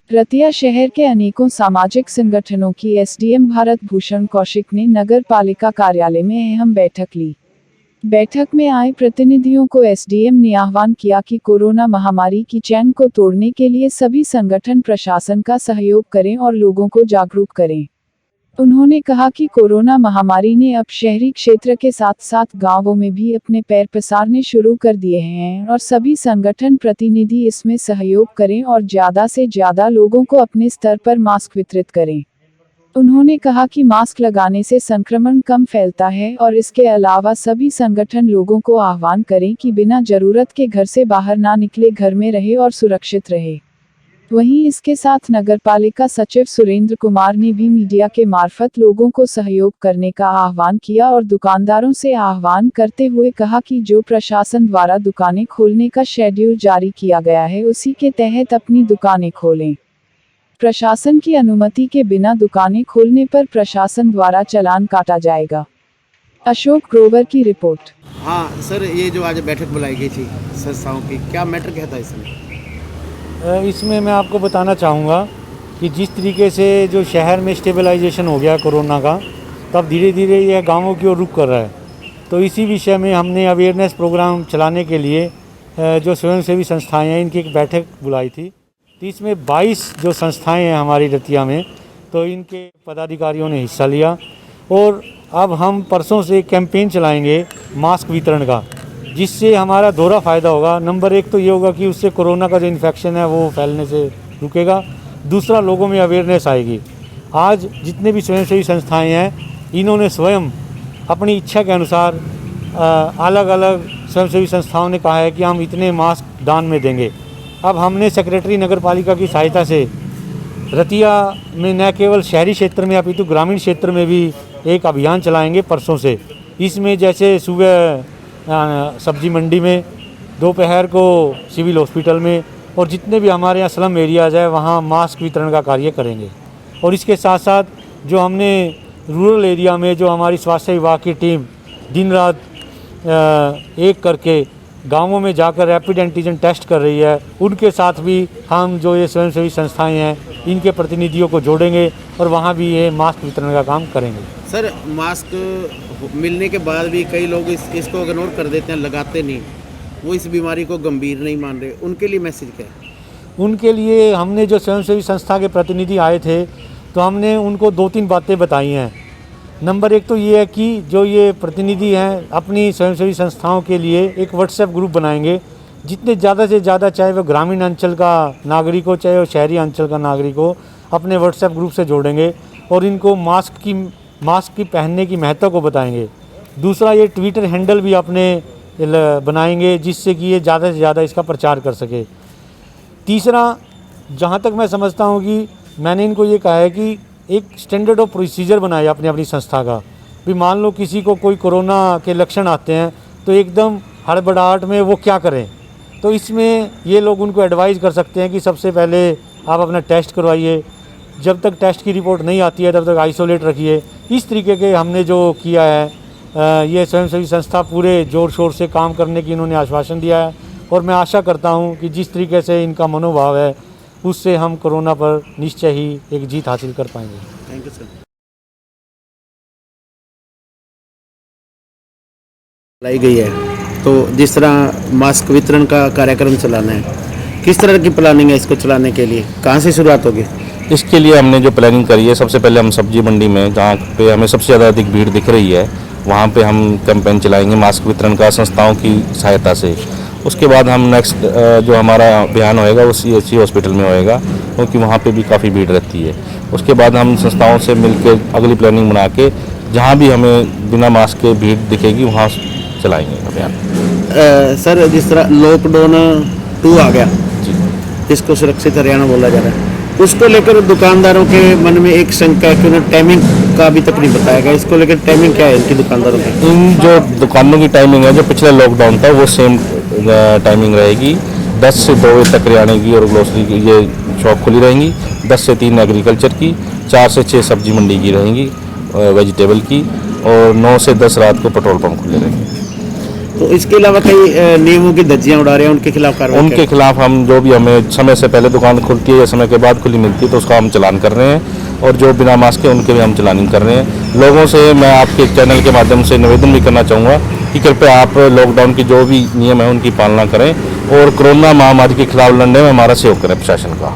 रतिया शहर के अनेकों सामाजिक संगठनों की एसडीएम भारत भूषण कौशिक ने नगर पालिका कार्यालय में अहम बैठक ली। बैठक में आए प्रतिनिधियों को एसडीएम ने आह्वान किया कि कोरोना महामारी की चैन को तोड़ने के लिए सभी संगठन प्रशासन का सहयोग करें और लोगों को जागरूक करें। उन्होंने कहा कि कोरोना महामारी ने अब शहरी क्षेत्र के साथ साथ गांवों में भी अपने पैर पसारने शुरू कर दिए हैं और सभी संगठन प्रतिनिधि इसमें सहयोग करें और ज़्यादा से ज़्यादा लोगों को अपने स्तर पर मास्क वितरित करें। उन्होंने कहा कि मास्क लगाने से संक्रमण कम फैलता है और इसके अलावा सभी संगठन लोगों को आह्वान करें कि बिना जरूरत के घर से बाहर ना निकले, घर में रहे और सुरक्षित रहे। वहीं इसके साथ नगरपालिका सचिव सुरेंद्र कुमार ने भी मीडिया के मार्फत लोगों को सहयोग करने का आह्वान किया और दुकानदारों से आह्वान करते हुए कहा कि जो प्रशासन द्वारा दुकानें खोलने का शेड्यूल जारी किया गया है उसी के तहत अपनी दुकानें खोलें। प्रशासन की अनुमति के बिना दुकानें खोलने पर प्रशासन द्वारा चालान काटा जाएगा। अशोक ग्रोवर की रिपोर्ट। हाँ सर, ये जो आज बैठक बुलाई गई थी संस्थाओं की, क्या मैटर क्या था इसमें? इसमें मैं आपको बताना चाहूँगा कि जिस तरीके से जो शहर में स्टेबलाइजेशन हो गया कोरोना का, तब धीरे धीरे यह गांवों की ओर रुख कर रहा है। तो इसी विषय में हमने अवेयरनेस प्रोग्राम चलाने के लिए जो स्वयंसेवी संस्थाएं हैं इनकी एक बैठक बुलाई थी। तो इसमें 22 जो संस्थाएं हैं हमारी रतिया में, तो इनके पदाधिकारियों ने हिस्सा लिया और अब हम परसों से कैंपेन चलाएँगे मास्क वितरण का, जिससे हमारा दोहरा फ़ायदा होगा। नंबर 1 तो ये होगा कि उससे कोरोना का जो इन्फेक्शन है वो फैलने से रुकेगा। दूसरा, लोगों में अवेयरनेस आएगी। आज जितने भी स्वयंसेवी संस्थाएं हैं इन्होंने स्वयं अपनी इच्छा के अनुसार अलग अलग स्वयंसेवी संस्थाओं ने कहा है कि हम इतने मास्क दान में देंगे। अब हमने सेक्रेटरी नगर पालिका की सहायता से रतिया में न केवल शहरी क्षेत्र में अपितु ग्रामीण क्षेत्र में भी एक अभियान चलाएँगे परसों से। इसमें जैसे सुबह सब्जी मंडी में, दोपहर को सिविल हॉस्पिटल में और जितने भी हमारे यहाँ स्लम एरियाज़ है वहाँ मास्क वितरण का कार्य करेंगे। और इसके साथ साथ जो हमने रूरल एरिया में जो हमारी स्वास्थ्य विभाग की टीम दिन रात एक करके गांवों में जाकर रैपिड एंटीजन टेस्ट कर रही है, उनके साथ भी हम जो ये स्वयंसेवी संस्थाएं हैं इनके प्रतिनिधियों को जोड़ेंगे और वहाँ भी ये मास्क वितरण का काम करेंगे। सर, मास्क मिलने के बाद भी कई लोग इसको इग्नोर कर देते हैं, लगाते नहीं, वो इस बीमारी को गंभीर नहीं मान रहे, उनके लिए मैसेज क्या है? उनके लिए हमने जो स्वयंसेवी संस्था के प्रतिनिधि आए थे तो हमने उनको 2-3 बातें बताई हैं। नंबर 1 तो ये है कि जो ये प्रतिनिधि हैं अपनी स्वयंसेवी संस्थाओं के लिए एक व्हाट्सएप ग्रुप बनाएंगे, जितने ज़्यादा से ज़्यादा, चाहे वो ग्रामीण अंचल का नागरिक हो चाहे वो शहरी अंचल का नागरिक हो, अपने व्हाट्सएप ग्रुप से जोड़ेंगे और इनको मास्क की पहनने की महत्व को बताएंगे। दूसरा, ये ट्विटर हैंडल भी अपने बनाएंगे जिससे कि ये ज़्यादा से ज़्यादा इसका प्रचार कर सके। तीसरा, जहाँ तक मैं समझता हूँ कि मैंने इनको ये कहा है कि एक स्टैंडर्ड ऑफ प्रोसीजर बनाए अपनी संस्था का। भी मान लो किसी को कोई कोरोना के लक्षण आते हैं तो एकदम हड़बड़ाहट में वो क्या करें, तो इसमें ये लोग उनको एडवाइस कर सकते हैं कि सबसे पहले आप अपना टेस्ट करवाइए, जब तक टेस्ट की रिपोर्ट नहीं आती है तब तक आइसोलेट रखिए। इस तरीके के हमने जो किया है, ये स्वयंसेवी संस्था पूरे ज़ोर शोर से काम करने की इन्होंने आश्वासन दिया है और मैं आशा करता हूं कि जिस तरीके से इनका मनोभाव है उससे हम कोरोना पर निश्चय ही एक जीत हासिल कर पाएंगे। Thank you sir. लाई गई है तो जिस तरह मास्क वितरण का कार्यक्रम चलाना है, किस तरह की प्लानिंग है इसको चलाने के लिए, कहाँ से शुरुआत होगी? इसके लिए हमने जो प्लानिंग करी है, सबसे पहले हम सब्जी मंडी में जहाँ पे हमें सबसे ज़्यादा अधिक भीड़ दिख रही है वहाँ पे हम कैंपेन चलाएंगे मास्क वितरण का संस्थाओं की सहायता से। उसके बाद हम नेक्स्ट जो हमारा अभियान होएगा वो CHC हॉस्पिटल में होएगा, क्योंकि वहाँ पे भी काफ़ी भीड़ रहती है। उसके बाद हम संस्थाओं से मिलकर अगली प्लानिंग बना के जहाँ भी हमें बिना मास्क के भीड़ दिखेगी वहाँ चलाएंगे अभियान। सर, जिस तरह लॉकडाउन 2 आ गया जी, जिसको सुरक्षित हरियाणा बोला जा रहा है, उसको लेकर दुकानदारों के मन में एक शंका है कि उन्हें टाइमिंग का अभी तक नहीं बताया गया। इसको लेकर टाइमिंग क्या है इनकी दुकानदारों की? इन जो दुकानों की टाइमिंग है जो पिछले लॉकडाउन था वो सेम टाइमिंग रहेगी। 10 से 2 बजे तक करियाने की और ग्रोसरी की ये शॉप खुली रहेंगी, 10 से 3 एग्रीकल्चर की, 4 से 6 सब्जी मंडी की रहेंगी वेजिटेबल की, और 9 से 10 रात को पेट्रोल पंप खुले रहेंगे। तो इसके अलावा कई नियमों की धज्जियां उड़ा रहे हैं, उनके खिलाफ कार्रवाई उनके खिलाफ हम जो भी हमें समय से पहले दुकान खुलती है या समय के बाद खुली मिलती है तो उसका हम चालान कर रहे हैं, और जो बिना मास्क के उनके भी हम चालानिंग कर रहे हैं। लोगों से मैं आपके चैनल के माध्यम से निवेदन भी करना चाहूँगा कि कृपया आप लॉकडाउन की जो भी नियम है उनकी पालना करें और कोरोना महामारी के खिलाफ लड़ने में हमारा सहयोग करें प्रशासन का।